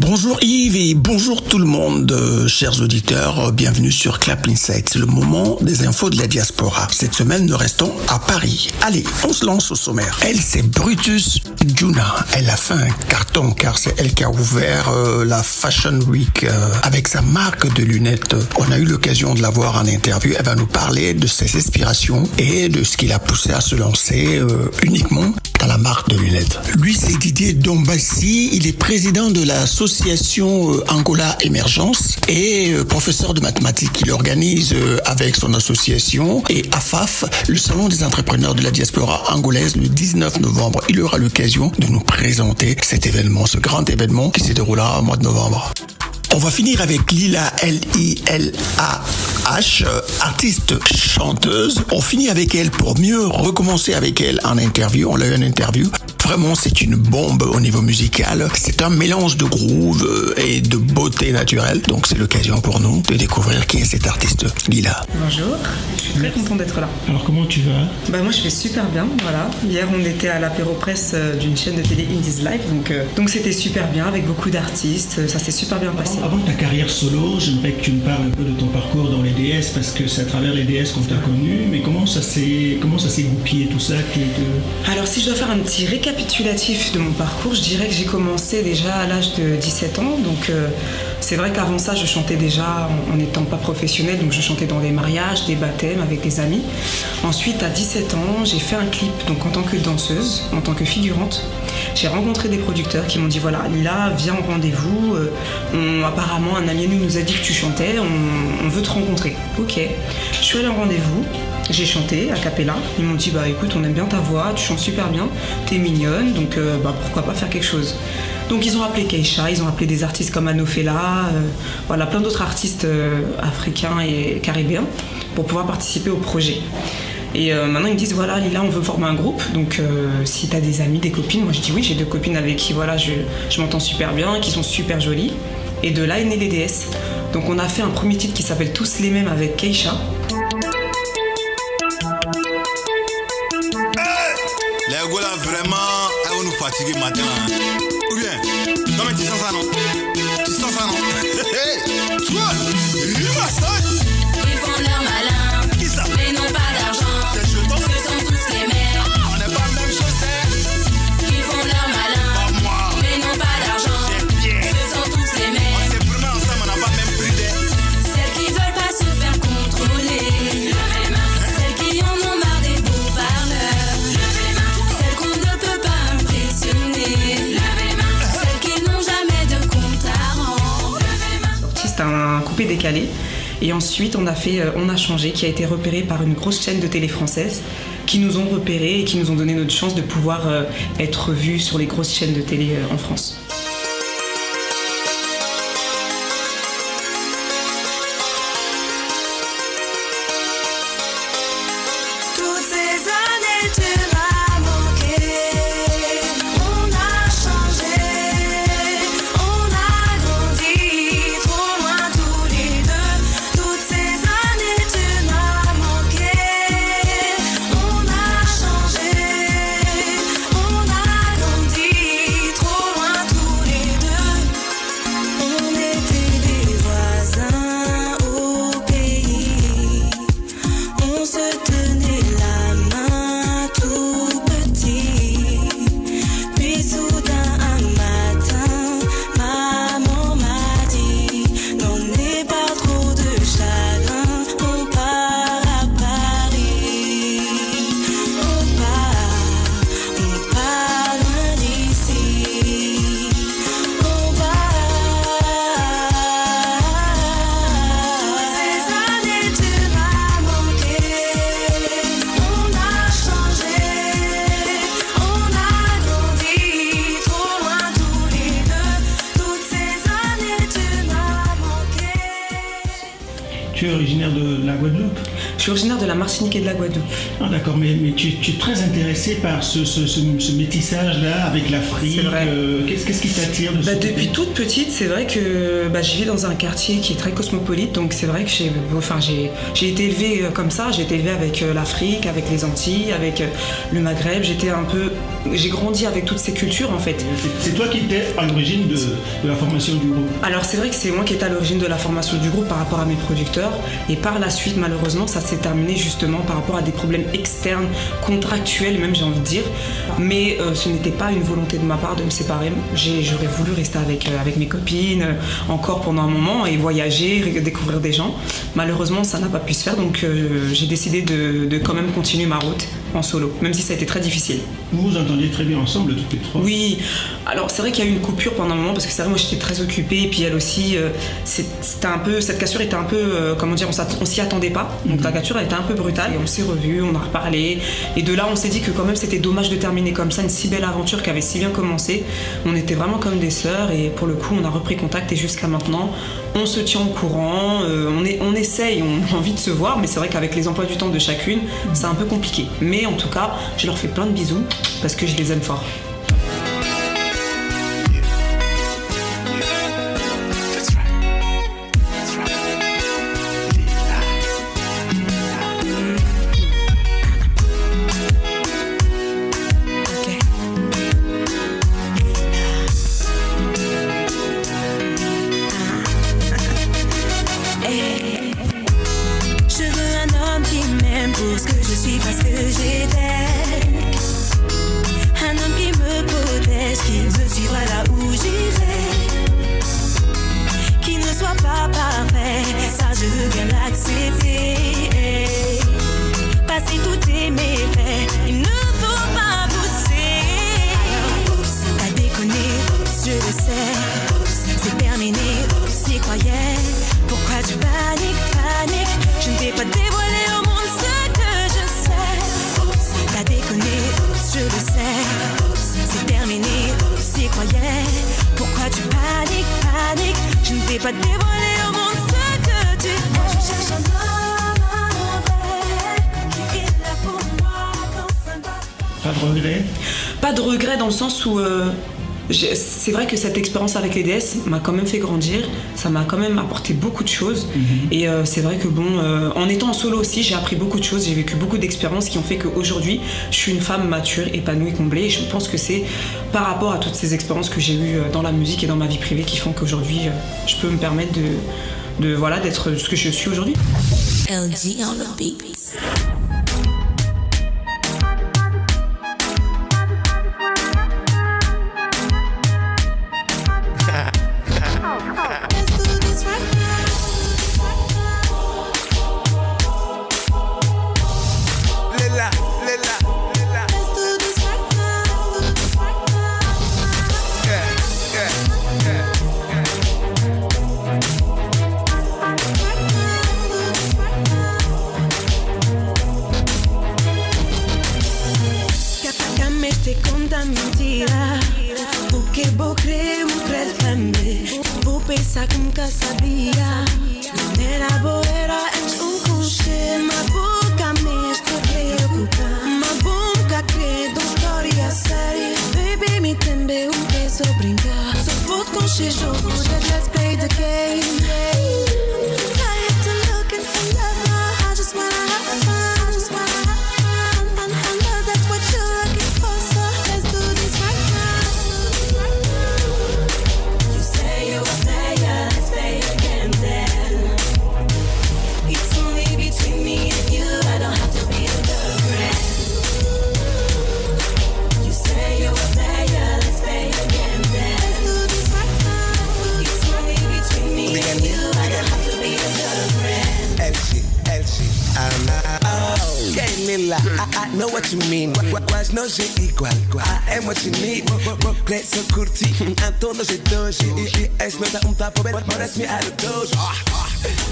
Bonjour Yves et bonjour tout le monde, chers auditeurs, bienvenue sur Clap Insight, c'est le moment des infos de la diaspora. Cette semaine, nous restons à Paris. Allez, on se lance au sommaire. Elle, c'est Brutus Juna. Elle a fait un carton car c'est elle qui a ouvert la Fashion Week avec sa marque de lunettes. On a eu l'occasion de la voir en interview. Elle va nous parler de ses inspirations et de ce qui l'a poussé à se lancer uniquement dans la marque de lunettes. Lui, c'est Didier Dombassi. Il est président de l'association Angola Émergence et professeur de mathématiques. Il organise avec son association et AFAF le salon des entrepreneurs de la diaspora angolaise le 19 novembre. Il aura l'occasion de nous présenter cet événement, ce grand événement qui se déroulera au mois de novembre. On va finir avec Lila, L-I-L-A-H, artiste chanteuse. On finit avec elle pour mieux recommencer avec elle en interview. On l'a eu en interview. Vraiment, c'est une bombe au niveau musical. C'est un mélange de groove et de beauté naturelle. Donc, c'est l'occasion pour nous de découvrir qui est cette artiste, Lila. Bonjour, je suis très contente d'être là. Alors, comment tu vas ? Moi, je vais super bien, voilà. Hier, on était à l'apéro presse d'une chaîne de télé Indies Live, donc c'était super bien, avec beaucoup d'artistes. Ça s'est super bien passé. Avant ta carrière solo, j'aimerais que tu me parles un peu de ton parcours dans les DS, parce que c'est à travers les DS qu'on t'a connu, mais comment ça s'est goupillé tout ça Alors, si je dois faire un petit récapitulatif de mon parcours, je dirais que j'ai commencé déjà à l'âge de 17 ans, donc c'est vrai qu'avant ça, je chantais déjà en n'étant pas professionnelle, donc je chantais dans des mariages, des baptêmes avec des amis. Ensuite, à 17 ans, j'ai fait un clip, donc en tant que danseuse, en tant que figurante. J'ai rencontré des producteurs qui m'ont dit voilà, Lila, viens au rendez-vous. Apparemment, un ami à nous a dit que tu chantais, on veut te rencontrer. Ok, je suis allée au rendez-vous. J'ai chanté a cappella. Ils m'ont dit écoute, on aime bien ta voix, tu chantes super bien, t'es mignonne, donc pourquoi pas faire quelque chose. Donc ils ont appelé Keisha, ils ont appelé des artistes comme Anofela, plein d'autres artistes africains et caribéens pour pouvoir participer au projet. Et maintenant ils me disent voilà Lila, on veut former un groupe, donc si t'as des amis, des copines, moi je dis oui, j'ai 2 copines avec qui je m'entends super bien, qui sont super jolies. Et de là est né les DS. Donc on a fait un premier titre qui s'appelle Tous les mêmes avec Keisha. Les Angola vraiment, elles vont nous fatiguer matin. Ou bien, non mais tu sens ça non? Tu sens ça non? Hey, toi, il va ça. Ils font leur malin, Qui ça? mais n'ont pas d'argent. Des jetons? Ce sont tous les mêmes. On n'est pas la même chose, hein? Ils font leur malin, Pas moi. mais n'ont pas d'argent. C'est bien. Ce sont tous les On mêmes. s'est promené ensemble, on n'a pas même pris des. Celles qui veulent pas se faire contrôler. Celles qui en ont marre des beaux parleurs. Celles qu'on ne peut pas impressionner. Celles qui n'ont jamais de compte à rendre. C'est un coupé décalé. Et ensuite, on a changé, qui a été repéré par une grosse chaîne de télé française, qui nous ont repérés et qui nous ont donné notre chance de pouvoir être vus sur les grosses chaînes de télé en France. Toutes ces années tu m'as manqué, on a changé, on a grandi, trop loin tous les deux. Toutes ces années tu m'as manqué, on a changé, on a grandi, trop loin tous les deux. On était des voisins au pays, on se tenait la main tout petit. Puis soudain un matin, maman m'a dit n'en aie pas trop de chagrin, on part à Paris. On part loin d'ici. On part. Ces années tu m'as manqué, on a changé, on a grandi, trop loin tous les deux. Toutes ces années tu m'as manqué. Tu es originaire de la Guadeloupe? Je suis originaire de la Martinique et de la Guadeloupe. Ah d'accord, mais tu es très intéressé par ce métissage-là avec l'Afrique. C'est vrai. Qu'est-ce qui t'attire de ce côté? Depuis toute petite, c'est vrai que je vis dans un quartier qui est très cosmopolite, donc c'est vrai que j'ai été élevée comme ça. J'ai été élevée avec l'Afrique, avec les Antilles, avec le Maghreb. J'ai grandi avec toutes ces cultures en fait. C'est toi qui étais à l'origine de la formation du groupe. Alors c'est vrai que c'est moi qui étais à l'origine de la formation du groupe par rapport à mes producteurs, et par la suite malheureusement ça s'est terminé justement par rapport à des problèmes externes, contractuels même j'ai envie de dire, mais ce n'était pas une volonté de ma part de me séparer. J'aurais voulu rester avec mes copines encore pendant un moment et voyager, découvrir des gens. Malheureusement ça n'a pas pu se faire, donc j'ai décidé de quand même continuer ma route en solo, même si ça a été très difficile. Vous vous entendiez très bien ensemble toutes les trois? Oui, alors c'est vrai qu'il y a eu une coupure pendant un moment parce que c'est vrai moi j'étais très occupée et puis elle aussi, cette cassure était un peu, comment dire, on s'y attendait pas, donc la cassure elle était un peu brutale et on s'est revus, on a reparlé et de là on s'est dit que quand même c'était dommage de terminer comme ça une si belle aventure qui avait si bien commencé. On était vraiment comme des sœurs et pour le coup on a repris contact et jusqu'à maintenant on se tient au courant, on essaye, on a envie de se voir, mais c'est vrai qu'avec les emplois du temps de chacune c'est un peu compliqué, mais en tout cas je leur fais plein de bisous parce que je les aime fort. Je veux un homme qui m'aime pour ce que je suis, parce que j'étais. Un homme qui me protège, qui me suivra là où j'irai. Qui ne soit pas parfait, ça je veux bien l'accepter. Passer tous tes méfaits, il ne faut pas pousser. T'as déconné, je le sais. C'est terminé, c'est croyais. Pourquoi tu paniques? Je ne t'ai pas dévoilé au monde ce que je sais. T'as déconné, je le sais. C'est terminé, c'est croyais. Pourquoi tu paniques? Je ne t'ai pas dévoilé au monde ce que tu es. Moi je cherche un homme vrai qui est là pour moi quand ça ne va pas. Pas de regret? Pas de regret dans le sens où c'est vrai que cette expérience avec les DS m'a quand même fait grandir, ça m'a quand même apporté beaucoup de choses. Et c'est vrai que en étant en solo aussi, j'ai appris beaucoup de choses, j'ai vécu beaucoup d'expériences qui ont fait qu'aujourd'hui, je suis une femme mature, épanouie, comblée. Et je pense que c'est par rapport à toutes ces expériences que j'ai eues dans la musique et dans ma vie privée qui font qu'aujourd'hui, je peux me permettre d'être ce que je suis aujourd'hui. LG on the beats. Pensa que nunca sabia. Não era boa, era antes conchego. Uma boca mesmo preocupa. Uma boca credo, história séria. Baby, me entendeu, peço brincar. Só vou com jogo, let's play the game. I'm tired to look at the love. I just wanna have fun. I know that's what you're looking for, so let's do this right now. You say you're a player, let's play again then. It's only between me and you, I don't have to be a girlfriend. You say you're a player, let's play again then. Let's do this right now. It's only between me and you, I don't have to be a girlfriend. Elsie, I'm out. Okay, Lila, I know what you mean. Quase nojo igual. I am what you need. Broke so curti. Então nojo dojo. E esse não dá tapa, parece-me out of dojo.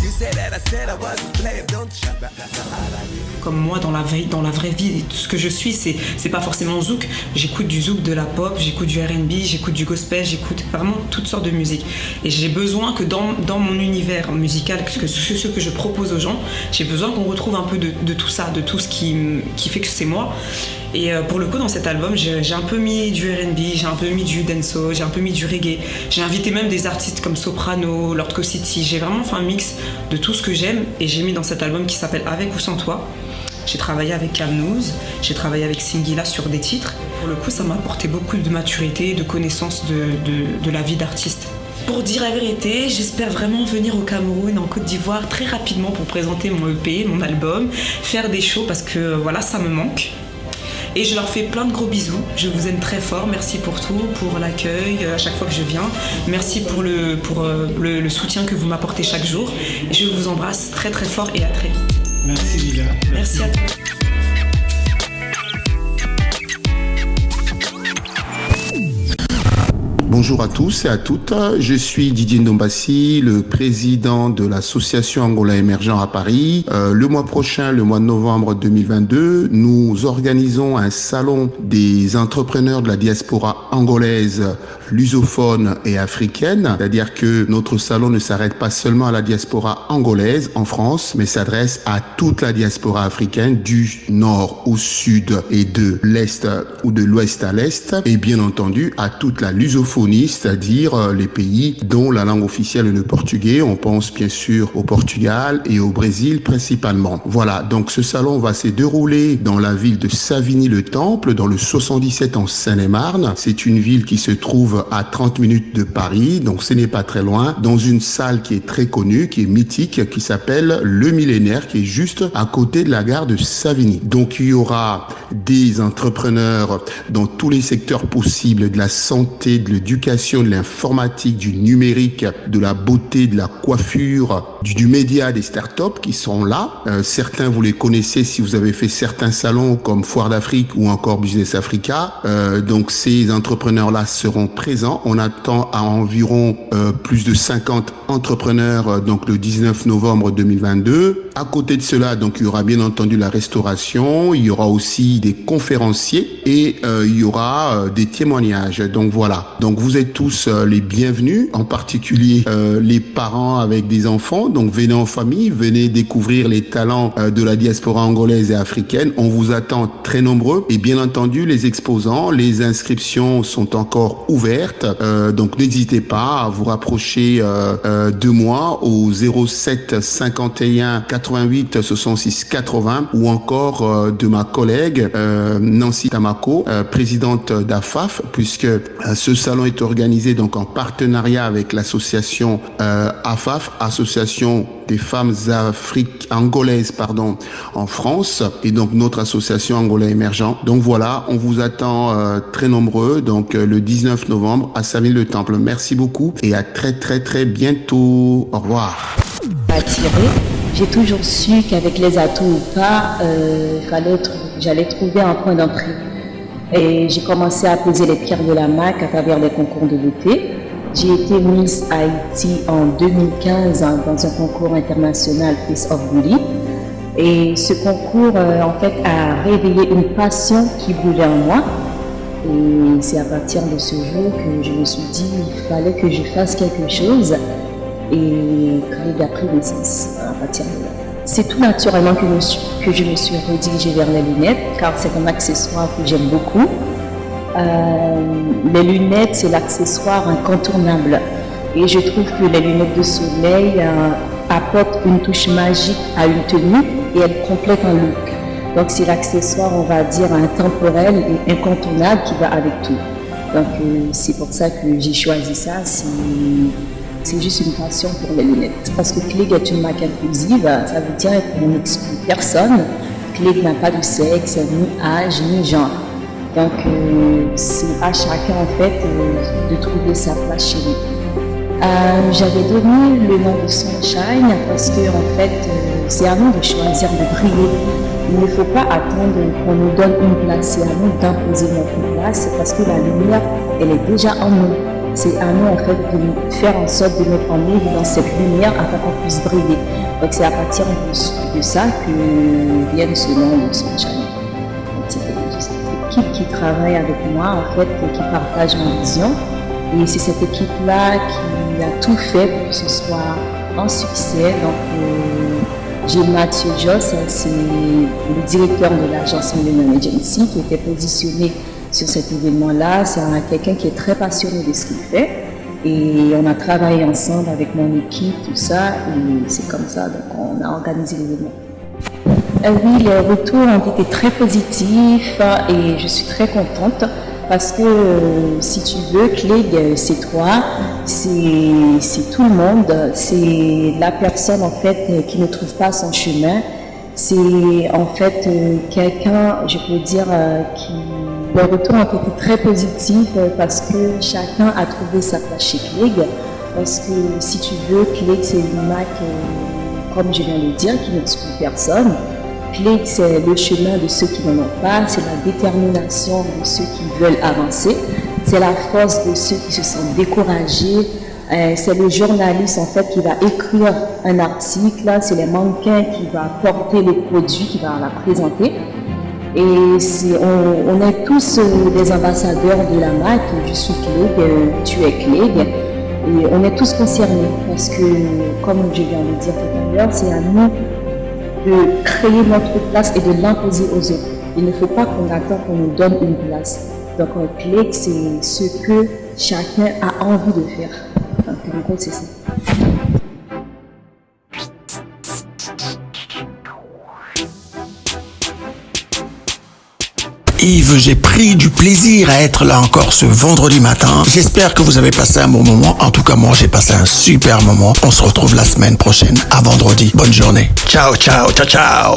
You said that I said I was a player, don't you? Comme moi, dans la vraie vie, tout ce que je suis, c'est pas forcément zouk. J'écoute du zouk, de la pop, j'écoute du R&B, j'écoute du gospel, j'écoute vraiment toutes sortes de musique. Et j'ai besoin que dans mon univers musical, ce que je propose aux gens, j'ai besoin qu'on retrouve un peu de tout ça, de tout ce qui fait que c'est moi. Et pour le coup, dans cet album, j'ai un peu mis du R&B, j'ai un peu mis du dancehall, j'ai un peu mis du reggae. J'ai invité même des artistes comme Soprano, Lord City. J'ai vraiment fait un mix de tout ce que j'aime et j'ai mis dans cet album qui s'appelle Avec ou sans toi. J'ai travaillé avec Camnouz, j'ai travaillé avec Singila sur des titres. Pour le coup, ça m'a apporté beaucoup de maturité, de connaissance de la vie d'artiste. Pour dire la vérité, j'espère vraiment venir au Cameroun, en Côte d'Ivoire, très rapidement pour présenter mon EP, mon album, faire des shows parce que voilà, ça me manque. Et je leur fais plein de gros bisous. Je vous aime très fort. Merci pour tout, pour l'accueil à chaque fois que je viens. Merci pour le soutien que vous m'apportez chaque jour. Et je vous embrasse très très fort et à très vite. Merci Lila. Merci à toi. Bonjour à tous et à toutes, je suis Didier Ndombassi, le président de l'association Angola Émergent à Paris. Le mois prochain, le mois de novembre 2022, nous organisons un salon des entrepreneurs de la diaspora angolaise, lusophone et africaine. C'est-à-dire que notre salon ne s'arrête pas seulement à la diaspora angolaise en France, mais s'adresse à toute la diaspora africaine du nord au sud et de l'est ou de l'ouest à l'est. Et bien entendu à toute la lusophonie, c'est-à-dire les pays dont la langue officielle est le portugais. On pense bien sûr au Portugal et au Brésil principalement. Voilà, donc ce salon va se dérouler dans la ville de Savigny-le-Temple, dans le 77 en Seine-et-Marne. C'est une ville qui se trouve à 30 minutes de Paris, donc ce n'est pas très loin, dans une salle qui est très connue, qui est mythique, qui s'appelle Le Millénaire, qui est juste à côté de la gare de Savigny. Donc il y aura des entrepreneurs dans tous les secteurs possibles, de la santé, de l'éducation, de l'informatique, du numérique, de la beauté, de la coiffure, du média, des startups qui sont là. Certains, vous les connaissez si vous avez fait certains salons comme Foire d'Afrique ou encore Business Africa. Donc ces entrepreneurs-là seront présents. On attend à environ plus de 50 entrepreneurs donc le 19 novembre 2022. À côté de cela, donc il y aura bien entendu la restauration, il y aura aussi des conférenciers et il y aura des témoignages. Donc voilà. Donc vous êtes tous les bienvenus, en particulier les parents avec des enfants. Donc venez en famille, venez découvrir les talents de la diaspora angolaise et africaine. On vous attend très nombreux et bien entendu les exposants, les inscriptions sont encore ouvertes. Donc n'hésitez pas à vous rapprocher de moi au 07 51 88 66 80 ou encore de ma collègue Nancy Tamako, présidente d'AFAF, puisque ce salon est organisé donc en partenariat avec l'association AFAF, Association des femmes angolaises en France, et donc notre association Angola Émergent. Donc voilà, on vous attend très nombreux donc le 19 novembre à Savigny-le-Temple. Merci beaucoup et à très très très bientôt. Au revoir. Attiré, j'ai toujours su qu'avec les atouts ou pas, j'allais trouver un point d'entrée. Et j'ai commencé à poser les pierres de la MAC à travers les concours de beauté. J'ai été Miss Haïti en 2015 dans un concours international Face of Beauty. Et ce concours, en fait, a réveillé une passion qui brûlait en moi. Et c'est à partir de ce jour que je me suis dit qu'il fallait que je fasse quelque chose. Et Craig a pris naissance à partir de là. C'est tout naturellement que je me suis redirigée vers les lunettes, car c'est un accessoire que j'aime beaucoup. Les lunettes, c'est l'accessoire incontournable. Et je trouve que les lunettes de soleil apportent une touche magique à une tenue et elles complètent un look. Donc c'est l'accessoire, on va dire, intemporel et incontournable qui va avec tout. Donc c'est pour ça que j'ai choisi ça. C'est juste une passion pour les lunettes. Parce que Clig est une marque inclusive, ça veut dire qu'on n'exclut personne. Clig n'a pas de sexe, ni âge, ni genre. Donc c'est à chacun en fait de trouver sa place chez lui. J'avais donné le nom de Sunshine parce que en fait, c'est à nous de choisir de briller. Il ne faut pas attendre qu'on nous donne une place, c'est à nous d'imposer notre place parce que la lumière, elle est déjà en nous. C'est à nous en fait de faire en sorte de mettre en œuvre dans cette lumière afin qu'on puisse briller. Donc c'est à partir de ça que vient ce nom de Sunshine. C'est l'équipe qui travaille avec moi en fait, qui partage ma vision. Et c'est cette équipe-là qui a tout fait pour que ce soit un succès. Donc, j'ai Mathieu Joss, c'est le directeur de l'agence Millennium Agency qui était positionné sur cet événement-là. C'est quelqu'un qui est très passionné de ce qu'il fait. Et on a travaillé ensemble avec mon équipe, tout ça. Et c'est comme ça, donc on a organisé l'événement. Oui, les retours ont été très positifs et je suis très contente. Parce que si tu veux, Clegg, c'est toi, c'est tout le monde, c'est la personne en fait qui ne trouve pas son chemin. C'est en fait quelqu'un, je peux dire, qui... Les retours ont été très positifs parce que chacun a trouvé sa place chez Clegg. Parce que si tu veux, Clegg, c'est une marque, comme je viens de le dire, qui n'exclut personne. Clegg, c'est le chemin de ceux qui n'en ont pas, c'est la détermination de ceux qui veulent avancer, c'est la force de ceux qui se sentent découragés, c'est le journaliste en fait qui va écrire un article, c'est les mannequins qui va porter le produit, qui va la présenter. Et on est tous des ambassadeurs de la marque, je suis Clegg, tu es Clegg, et on est tous concernés parce que, comme je viens de dire tout à l'heure, c'est à nous de créer notre place et de l'imposer aux autres. Il ne faut pas qu'on attende qu'on nous donne une place. Donc, Clegg, c'est ce que chacun a envie de faire. Donc, en gros, c'est ça. Yves, j'ai pris du plaisir à être là encore ce vendredi matin. J'espère que vous avez passé un bon moment. En tout cas, moi, j'ai passé un super moment. On se retrouve la semaine prochaine, à vendredi. Bonne journée. Ciao, ciao, ciao, ciao.